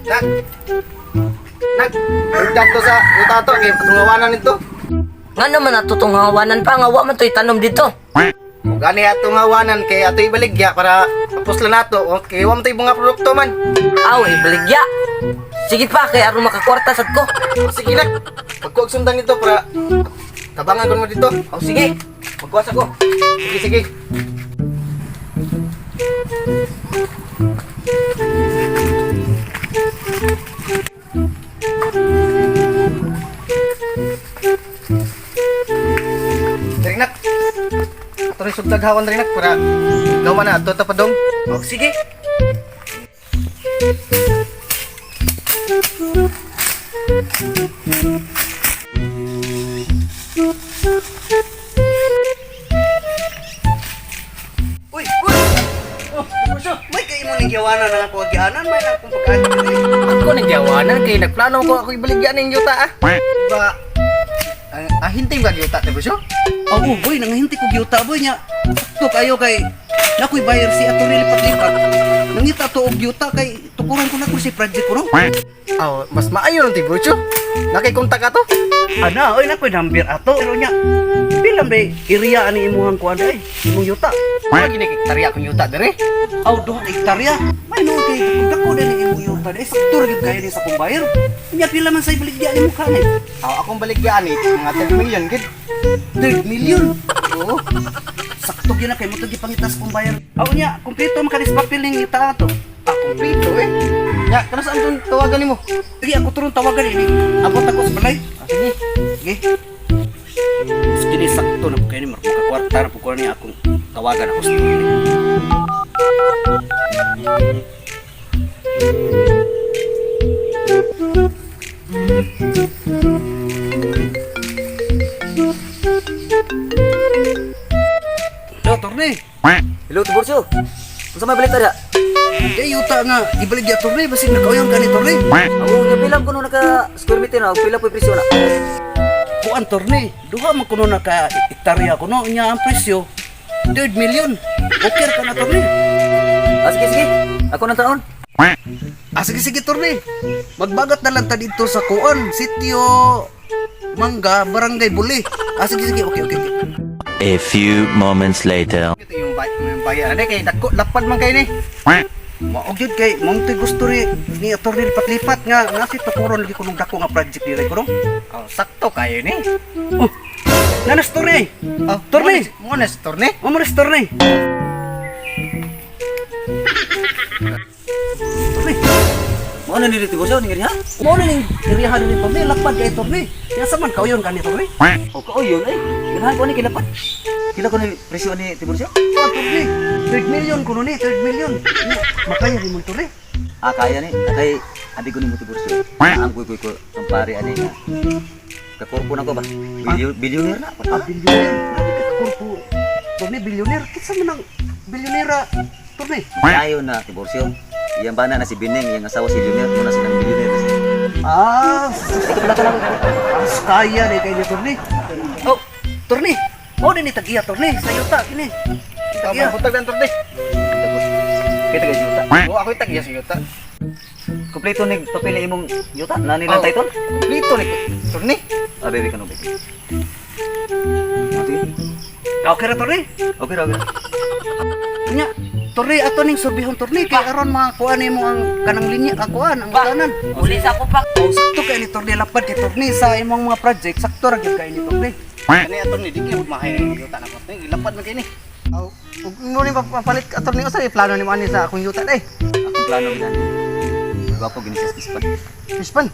Nak! Nak! Pagdag to sa yuta to, kaya patungawanan nito. Nga naman natutong hawanan pa, nga wa man to'y tanom dito. O gani atong hawanan, kaya ato ibaligya para mapusla nato. O kaya wam tayo mga produkto man. Aw, ibaligya. Sige pa, kaya aron makakwarta sad ko. O sige nak, pagkuwag sundan nito para tabangan ko mo dito. Aw, sige. Magkuwas ako. Sige, sige. Dari nak. Ato rin sugdaghawan dari nak para gawa na ato tapadong. Aw, sige. Uy, uy. Oh, puso. May kayo mo ning gawanan na ako agyanan, may na akong pagkain diri. Ako nagyawanan, kaya nagplano ko ako ibaligya ng yuta ah. Ba hinting ba gyuta te puso? Oo, boy, nangahinti ko gyuta, boy, nya. Sakto kayo kay nakoy bayar si ato lipat-lipat. Nangita to og gyuta kay tukuran ko na ko si project ko, no? Aw, mas maayo lang ti puso. Nakikontak ka to? Ana, oy nakoy number ato. Pero nya, bilang ba iriya ani imuhang kuan ay, imong yuta. Wala gini tarya akong yuta diri. Aw, duha ka hektarya. May no kay dako na ni imong yuta. Dai sakto ra gyud kay ni sa kong bayar. Nya pila man sa ibaligya ni mo kanay? Aw, akong baligyan ni mga 10 million gid. 3 million. Oo. Sakto gyud na kay mo to gipangitas kong bayar. Aw nya, kumpleto man kanis papel ning yuta ato. Kompleto eh. Ya, kana saan tong tawagan nimo? Sige, ako turun tawagan ini. Abot ako sa balay. Sige. Sige. Sige, sakto na po kayo ni Mark. Makakwarta na po ko niya akong tawagan ako sa Hello, Torne. Hello, Tiburcio. Unsa may balik tara? Kaya yuta nga, ibaligya Torne. Basig nakauyang ka ni Torne. Ako nya bilang kuno naka square meter na, pila po presyo na. Kuan Torne, duha man kuno na ka hektarya kuno. Nya ang presyo, 3 million. Okay ka na Torne. Ah, sige, sige. Ako nang taon. Sige, Torne. Magbagat na lang ta dito sa kuan, sitio Mangga, Barangay Buli. Sige, okay. A few moments later. Ito yung bayan na kay dako lapad man kay ni. Maog yun kay mong to'y gusto ni Atty. Lipat-lipat nga nasi tukuron lagi ko nung dako nga project nila ko no? Aw, sakto kayo ni. Oh, nanas Torne! Aw, Torne! mo na Torne. Mamas Torne! Torne! Mo na niliti Tiburcio ni ha? Mo na ning iriyahan ni Torne, lapad kay Torne. Kaya saman kauyon ka ni Torne? O ko yun ay. Ganahan ko ni kinapat. Kila ko ni presyo ni Tiburcio. Oh, Torne! 3 million kuno ni, 3 million. Makaya ni mo Torne. Ah, kaya ni. Kay adi ko ni mo Tiburcio. Ang kuy ko ang pare ani nga. Kakorpo na ko ba? Billionaire na. Bilyoner. Nabi ka korpo. Torne, bilyoner. Kitsa mo ng bilyonera, Torne. Ayaw na Tiburcio. Iyang bana na si Bining, iyang asawa si Junior, muna silang billionaire. Ah, mas kaya ni kay ni Torne. Oh, Torne. Mo din ni tag-iya Torne sa yuta kini. Tama putag dan Torne. Kita kay juta. Oo, ako tagya sa yuta. Kompleto ni papel ni imong yuta na nilang title. Kompleto ni Torne. Ah, baby ka no baby. Okay. Okay ra Torne. Okay ra, okay. Nya, Torne ato ning surbihon Torne kay aron makuha nimo ang kanang linya akuan ang utanan. Uli sa ako pa. Oh, sakto kay ni Torne lapad kay Torne sa imong mga project sakto ra gyud kay ni Torne. Kani aton ni di kay magmahay ng yuta na ko. Gilapad man kay ni. Aw, ug mo ni papalit aton ni usa plano ni mo ani sa akong yuta dai. Ako plano ginan. Gwapo gini sa Kispan. Pispan.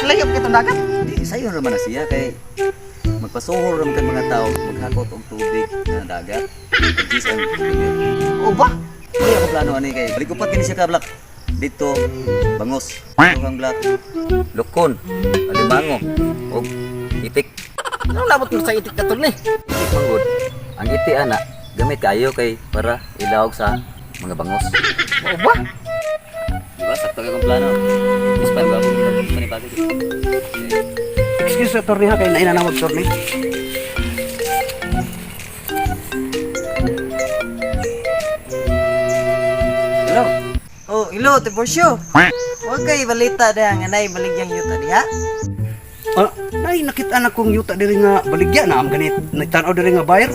Layop kitong dagat. Di sayo naman na siya kay magpasuhor naman kay mga tao maghakot og tubig na dagat. Kagis ang tubig. O ba? Uli ako plano ani kay balik upat kini siya ka black. Dito bangos. Tuhang black. Lukon, alimango, og itik. Ano labot mo sa itik na Torne? Itik manggod. Ang iti ana gamit kayo kay para ilawog sa mga bangos. O ba? Diba sakto kay kong plano. Kispan gwapo gini panibagay. Excuse me Torne ha kay nainanawag Torne. Hello. Oh, hello. Hello, Tiborsyo. Huwag kayo balita dahil nga na'y baligyang yuta diha. Nay, nakita na kong yuta diri nga baligya na am ganit. Nagtanaw diri nga buyer.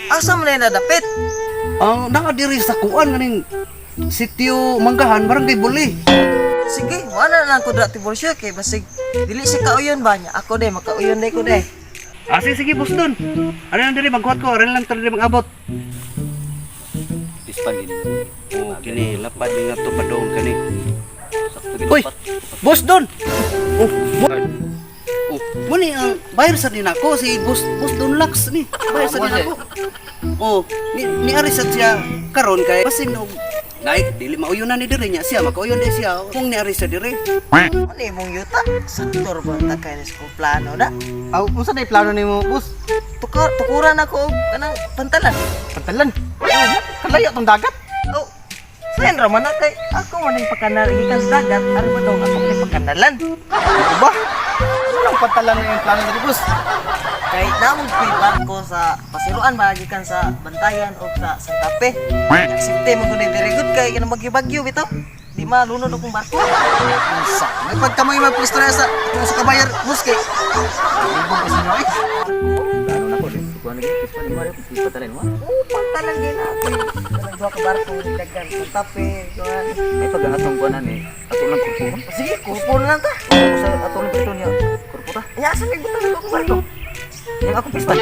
Asa mo na yung nadapit? Ang nakadiri sa kuan ganing sitio Manggahan, Barangay Buli. Sige, wala na lang ko dra Tiborsyo kay basig dili si kauyon ba niya. Ako de, makauyon de ko de. Sige, boss Don. Ano lang diri magkuhat ko, ano lang diri magabot. Pispan din. Oh, kini lapad din nga to padong kani. Sakto gid Uy, dapat. boss Don. Oh, muni ang bayar sa din ako si boss Don Lax ni. Bayar sa din ako. Oh, ni ari sa siya karon kay basin og naik dili mauyunan ni diri niya siya makauyon di siya kung ni ari sa diri. Ano mong yuta? Saktor ba ta kay nes ko plano da? Aw, unsa day plano nimo, boss? Tukuran ako og kanang pantalan. Pantalan. Kalayo tong dagat. Oh, sayan raman na kay ako man yung pagkanaligikan sa dagat, ano ba daw ako may pagkanalan? Ano ba? Anong pantalan na yung plano diri, boss? Kay namong pilan ko sa pasiruan bagikan sa Bantayan o sa Santa Fe. Aksepte mo ko na very good kay kanang bagyo-bagyo bitaw. Di malunod akong barko. Unsa? May pagkamay magpusto na sa kung sa kabayar, boss kay. Ibog kasi nyo eh. Ano na ko din. Kuan lagi pispan di mari patalan mo. Oo, pantalan din ako. Kanang duha ka barko dagan Santa Fe, doon. May pagangatong kuanan eh. Ato lang kurpo. Sige, kurpo na lang ta. Sa ato lang pito niya. Kurpo ta. Ya sa may butang ako barko. Yang ako pispan.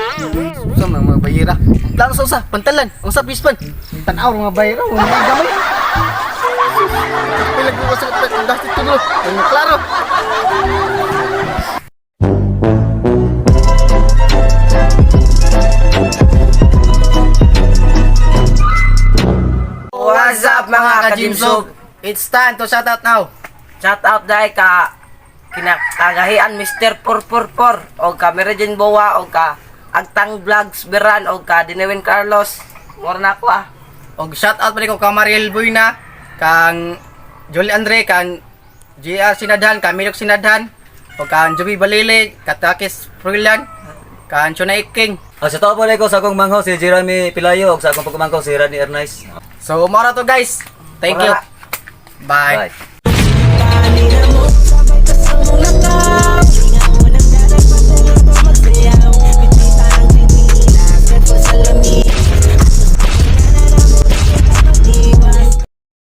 Unsa mga bayira? Ang plano sa usa, pantalan. Unsa pispan? Tan-aw mga bayira, wala may gamay. Pilag ko sa dati tulo. Ano klaro? What's up mga Kajimsub? It's time to shout out now. Shout out dahil ka kinakagahian Mr. 444 o ka Meridian Boa o ka Agtang Vlogs Beran o ka Dinewin Carlos. Mura na ako ah. Og shout out pa ko kang Mariel Buina, kang Jolie Andre, kang JR Sinadhan, kang Milok Sinadhan, o kang Joby Balili, Katakis Fruilan, kang Chunay King. Sa tao pala ko sa akong mangho si Jeremy Pilayo ug sa akong pagkumangko si Randy Ernest. So, mara to guys. Thank you. Mara. Bye. Bye.